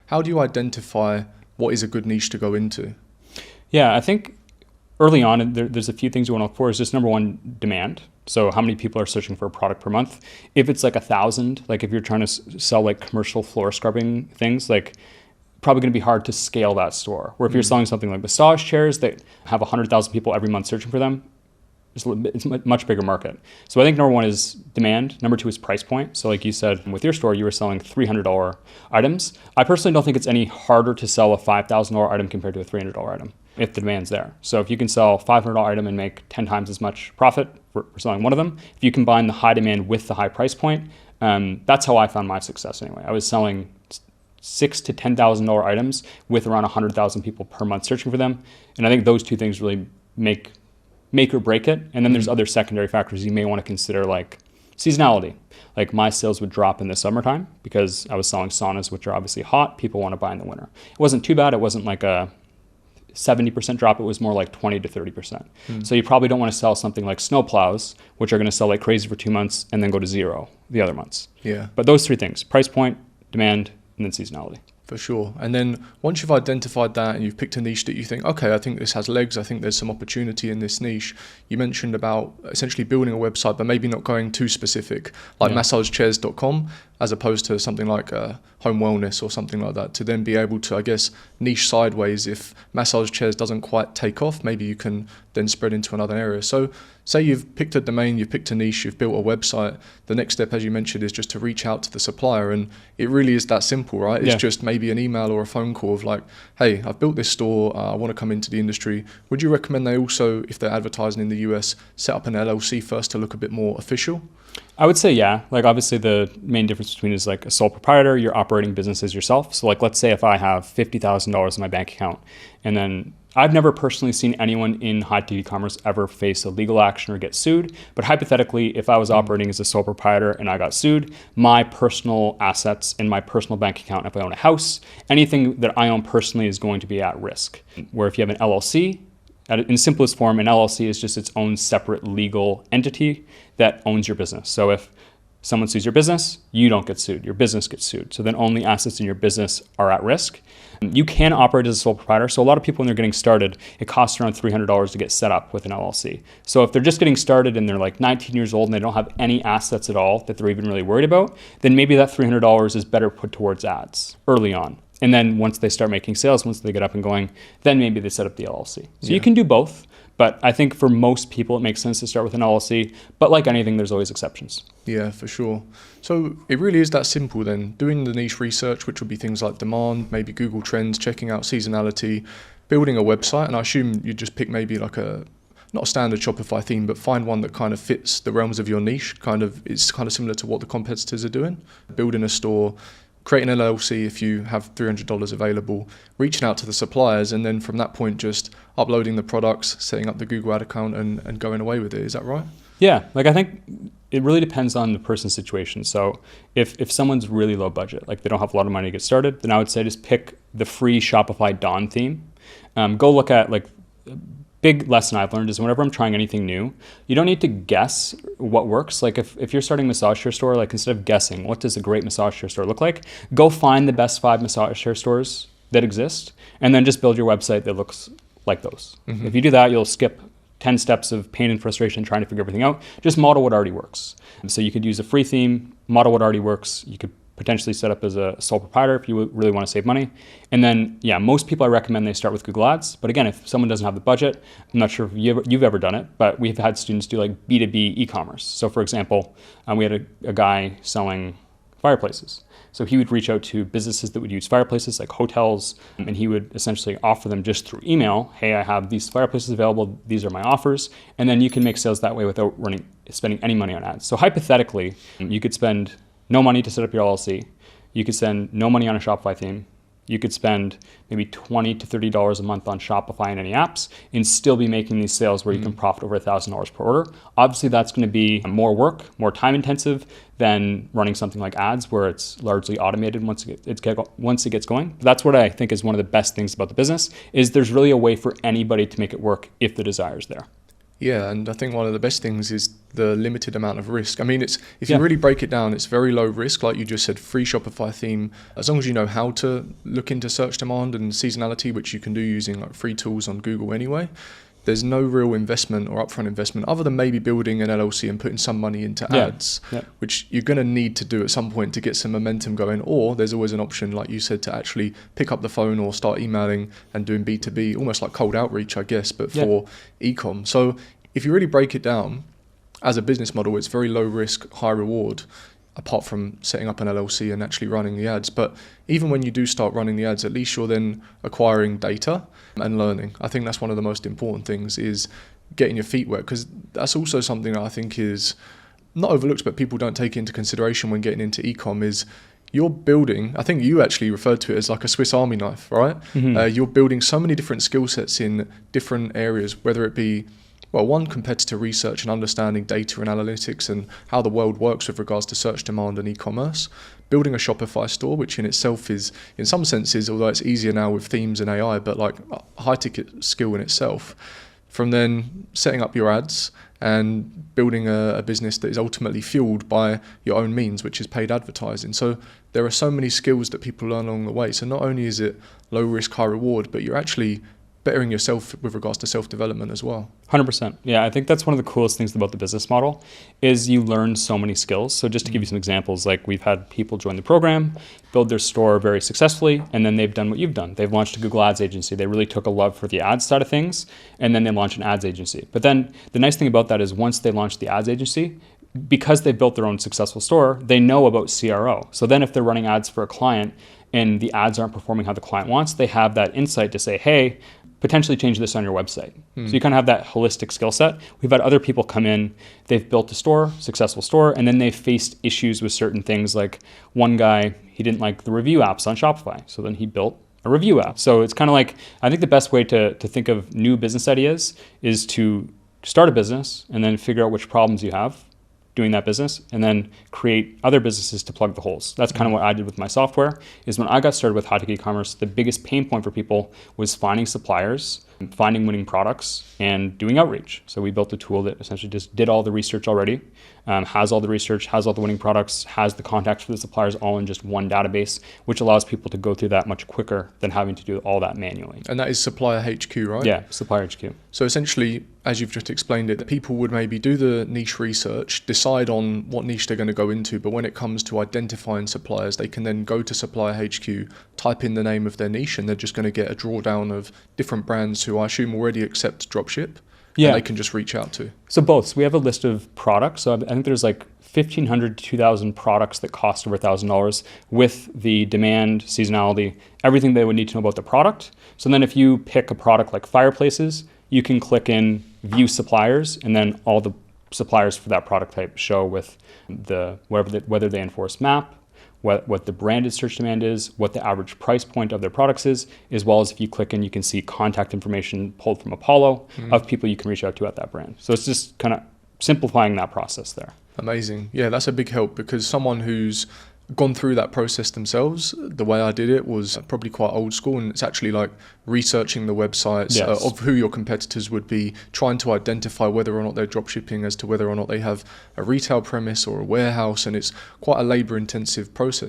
how do you identify what is a good niche to go into? Yeah, I think early on, there's a few things you want to look for. Is just number one, demand. So how many people are searching for a product per month? If it's like 1,000, like if you're trying to sell like commercial floor scrubbing things, like probably going to be hard to scale that store. Where if you're selling something like massage chairs that have 100,000 people every month searching for them, it's a much bigger market. So I think number one is demand. Number two is price point. So like you said, with your store, you were selling $300 items. I personally don't think it's any harder to sell a $5,000 item compared to a $300 item if the demand's there. So if you can sell a $500 item and make 10 times as much profit for selling one of them, if you combine the high demand with the high price point, that's how I found my success anyway. I was selling $6,000 to $10,000 items with around 100,000 people per month searching for them. And I think those two things really make or break it. And then there's other secondary factors you may want to consider, like seasonality. Like my sales would drop in the summertime because I was selling saunas, which are obviously hot. People want to buy in the winter. It wasn't too bad. It wasn't like a 70% drop. It was more like 20 to 30%. So you probably don't want to sell something like snow plows, which are going to sell like crazy for 2 months and then go to zero the other months. Yeah. But those three things: price point, demand, and then seasonality. For sure. And then once you've identified that and you've picked a niche that you think, okay, I think this has legs, I think there's some opportunity in this niche, you mentioned about essentially building a website, but maybe not going too specific, like massagechairs.com, as opposed to something like home wellness or something like that, to then be able to, I guess, niche sideways. If massage chairs doesn't quite take off, maybe you can then spread into another area. So say you've picked a domain, you've picked a niche, you've built a website. The next step, as you mentioned, is just to reach out to the supplier. And it really is that simple, right? It's just maybe an email or a phone call of like, hey, I've built this store, I want to come into the industry. Would you recommend they also, if they're advertising in the US, set up an LLC first to look a bit more official? I would say, yeah. Like obviously the main difference between is like a sole proprietor, you're operating businesses yourself. So like, let's say if I have $50,000 in my bank account, and then I've never personally seen anyone in high-tech e-commerce ever face a legal action or get sued. But hypothetically, if I was operating as a sole proprietor and I got sued, my personal assets in my personal bank account, if I own a house, anything that I own personally is going to be at risk. Where if you have an LLC, in simplest form, an LLC is just its own separate legal entity that owns your business. So if someone sues your business, you don't get sued, your business gets sued. So then only assets in your business are at risk. You can operate as a sole proprietor. So a lot of people, when they're getting started, it costs around $300 to get set up with an LLC. So if they're just getting started and they're like 19 years old and they don't have any assets at all that they're even really worried about, then maybe that $300 is better put towards ads early on. And then once they start making sales, once they get up and going, then maybe they set up the LLC. So you can do both, but I think for most people, it makes sense to start with an LLC. But like anything, there's always exceptions. Yeah, for sure. So it really is that simple then. Doing the niche research, which would be things like demand, maybe Google Trends, checking out seasonality, building a website. And I assume you just pick maybe like not a standard Shopify theme, but find one that kind of fits the realms of your niche. It's kind of similar to what the competitors are doing. Building a store, creating an LLC if you have $300 available, reaching out to the suppliers, and then from that point just uploading the products, setting up the Google ad account and going away with it. Is that right? Yeah, like I think it really depends on the person's situation. So if someone's really low budget, like they don't have a lot of money to get started, then I would say just pick the free Shopify Dawn theme. Go look at like big lesson I've learned is whenever I'm trying anything new, you don't need to guess what works. Like if you're starting a massage chair store, like instead of guessing what does a great massage chair store look like, go find the best 5 massage chair stores that exist and then just build your website that looks like those. If you do that, you'll skip 10 steps of pain and frustration trying to figure everything out. Just model what already works. So you could use a free theme, model what already works. You could potentially set up as a sole proprietor if you really want to save money. And then, most people I recommend they start with Google Ads. But again, if someone doesn't have the budget, I'm not sure if you've ever done it, but we've had students do like B2B e-commerce. So for example, we had a guy selling fireplaces. So he would reach out to businesses that would use fireplaces like hotels, and he would essentially offer them just through email, hey, I have these fireplaces available, these are my offers, and then you can make sales that way without spending any money on ads. So hypothetically, you could spend no money to set up your LLC. You could spend no money on a Shopify theme. You could spend maybe $20 to $30 a month on Shopify and any apps and still be making these sales where you can profit over $1,000 per order. Obviously, that's going to be more work, more time intensive than running something like ads where it's largely automated once it gets going. But that's what I think is one of the best things about the business is there's really a way for anybody to make it work if the desire is there. Yeah, and I think one of the best things is the limited amount of risk. I mean, if you Yeah. really break it down, it's very low risk. Like you just said, free Shopify theme. As long as you know how to look into search demand and seasonality, which you can do using like free tools on Google anyway, there's no real investment or upfront investment other than maybe building an LLC and putting some money into ads, which you're going to need to do at some point to get some momentum going. Or there's always an option, like you said, to actually pick up the phone or start emailing and doing B2B, almost like cold outreach, I guess, but for Ecom. So if you really break it down as a business model, it's very low risk, high reward, apart from setting up an LLC and actually running the ads. But even when you do start running the ads, at least you're then acquiring data and learning. I think that's one of the most important things, is getting your feet wet, because that's also something that I think is not overlooked, but people don't take into consideration when getting into Ecom, is you're building, I think you actually referred to it as like a Swiss Army knife, right? Mm-hmm. You're building so many different skill sets in different areas, whether it be one, competitor research and understanding data and analytics and how the world works with regards to search demand and e-commerce. Building a Shopify store, which in itself is, in some senses, although it's easier now with themes and AI, but like a high-ticket skill in itself. From then setting up your ads and building a business that is ultimately fueled by your own means, which is paid advertising. So there are so many skills that people learn along the way. So not only is it low risk, high reward, but you're actually bettering yourself with regards to self-development as well. 100%. Yeah, I think that's one of the coolest things about the business model, is you learn so many skills. So just to give you some examples, like we've had people join the program, build their store very successfully, and then they've done what you've done. They've launched a Google Ads agency. They really took a love for the ads side of things, and then they launched an ads agency. But then the nice thing about that is once they launch the ads agency, because they've built their own successful store, they know about CRO. So then if they're running ads for a client and the ads aren't performing how the client wants, they have that insight to say, hey, potentially change this on your website. So you kind of have that holistic skill set. We've had other people come in, they've built a store, successful store, and then they've faced issues with certain things. Like one guy, he didn't like the review apps on Shopify. So then he built a review app. So it's kind of like, I think the best way to think of new business ideas is to start a business and then figure out which problems you have doing that business, and then create other businesses to plug the holes. That's kind of what I did with my software. Is when I got started with Hiddink e-commerce, the biggest pain point for people was finding suppliers, finding winning products, and doing outreach. So we built a tool that essentially just did all the research already, has all the research, has all the winning products, has the contacts for the suppliers all in just one database, which allows people to go through that much quicker than having to do all that manually. And that is Supplier HQ, right? Yeah, Supplier HQ. So essentially, as you've just explained it, people would maybe do the niche research, decide on what niche they're going to go into, but when it comes to identifying suppliers, they can then go to Supplier HQ, type in the name of their niche, and they're just going to get a drawdown of different brands who I assume already accept dropship. Yeah. And they can just reach out to. So both. So we have a list of products. So I think there's like 1,500 to 2,000 products that cost over $1,000 with the demand, seasonality, everything they would need to know about the product. So then if you pick a product like fireplaces, you can click in view suppliers, and then all the suppliers for that product type show with whether they enforce MAP, what the branded search demand is, what the average price point of their products is, as well as if you click in, you can see contact information pulled from Apollo of people you can reach out to at that brand. So it's just kind of simplifying that process there. Amazing. Yeah, that's a big help, because someone who's gone through that process themselves, the way I did it was probably quite old school, and it's actually like researching the websites of who your competitors would be, trying to identify whether or not they're dropshipping, as to whether or not they have a retail premise or a warehouse, and it's quite a labor intensive process.